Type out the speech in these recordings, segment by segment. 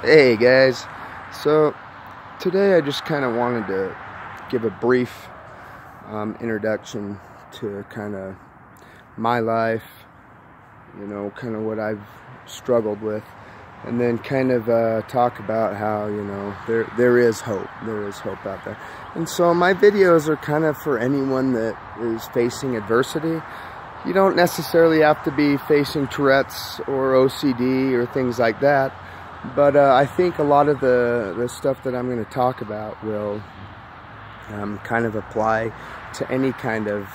Hey guys, so today I just kind of wanted to give a brief introduction to kind of my life, kind of what I've struggled with, and then kind of talk about how, there is hope. There is hope out there. And so my videos are kind of for anyone that is facing adversity. You don't necessarily have to be facing Tourette's or OCD or things like that. But I think a lot of the stuff that I'm going to talk about will kind of apply to any kind of,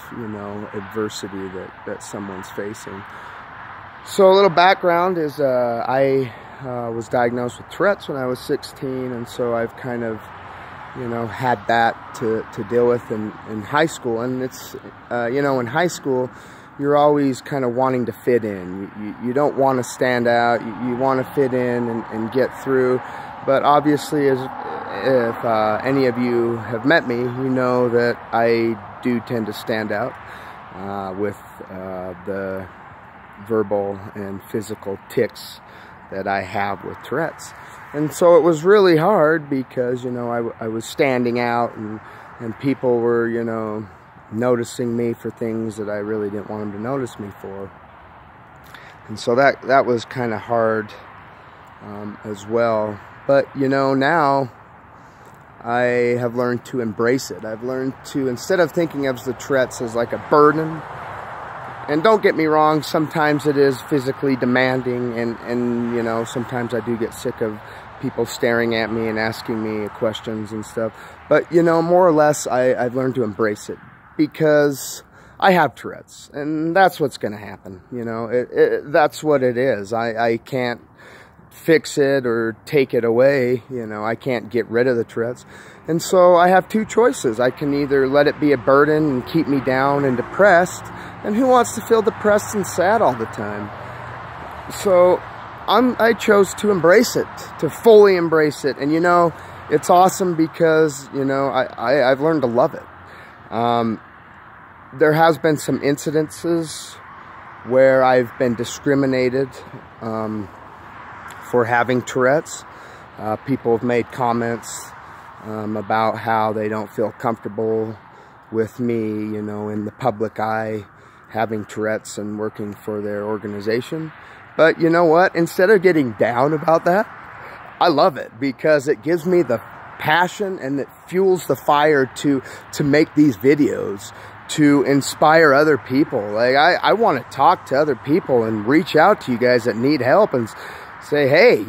adversity that someone's facing. So a little background is I was diagnosed with Tourette's when I was 16, and so I've kind of, had that to deal with in high school. And it's, in high school, you're always kind of wanting to fit in. You don't want to stand out. You want to fit in and get through. But obviously, if any of you have met me, you know that I do tend to stand out with the verbal and physical tics that I have with Tourette's. And so it was really hard because, I was standing out and people were, noticing me for things that I really didn't want them to notice me for. And so that was kind of hard as well. But now I have learned to embrace it. I've learned to, instead of thinking of the Tourette's as like a burden, and don't get me wrong, sometimes it is physically demanding, and sometimes I do get sick of people staring at me and asking me questions and stuff. But more or less I've learned to embrace it, because I have Tourette's, and that's what's going to happen. That's what it is. I can't fix it or take it away. I can't get rid of the Tourette's. And so I have two choices. I can either let it be a burden and keep me down and depressed, and who wants to feel depressed and sad all the time? So I chose to embrace it, to fully embrace it. And it's awesome because, I've learned to love it. There has been some incidences where I've been discriminated for having Tourette's. People have made comments about how they don't feel comfortable with me, in the public eye, having Tourette's and working for their organization. But you know what? Instead of getting down about that, I love it, because it gives me the passion and it fuels the fire to make these videos, to inspire other people. Like I want to talk to other people and reach out to you guys that need help and say, hey,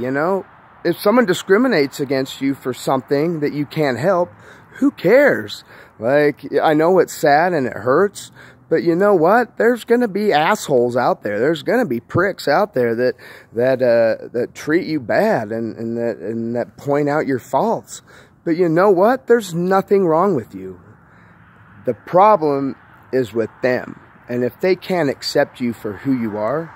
if someone discriminates against you for something that you can't help, who cares? Like, I know it's sad and it hurts, but you know what? There's going to be assholes out there. There's going to be pricks out there that treat you bad and that point out your faults. But you know what? There's nothing wrong with you. The problem is with them. And if they can't accept you for who you are,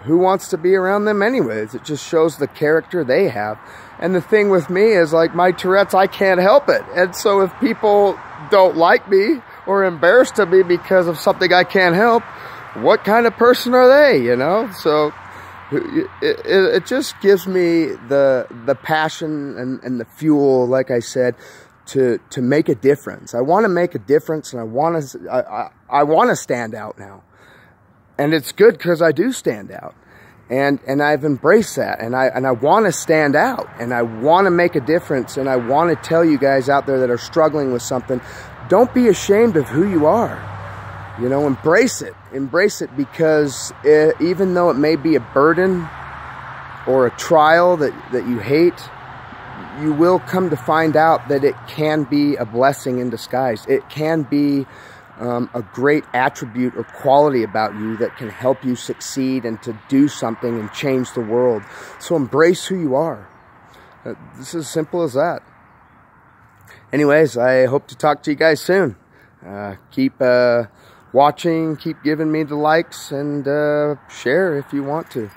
who wants to be around them anyways? It just shows the character they have. And the thing with me is, like, my Tourette's, I can't help it. And so if people don't like me or embarrassed of me because of something I can't help, what kind of person are they, So it just gives me the passion and the fuel, like I said, to make a difference. I want to make a difference, and I want to stand out now. And it's good because I do stand out. And I've embraced that, and I want to stand out, and I want to make a difference, and I want to tell you guys out there that are struggling with something, don't be ashamed of who you are. Embrace it. Embrace it, because even though it may be a burden or a trial that you hate, you will come to find out that it can be a blessing in disguise. It can be a great attribute or quality about you that can help you succeed and to do something and change the world. So embrace who you are. This is as simple as that. Anyways, I hope to talk to you guys soon. Keep watching, keep giving me the likes, and share if you want to.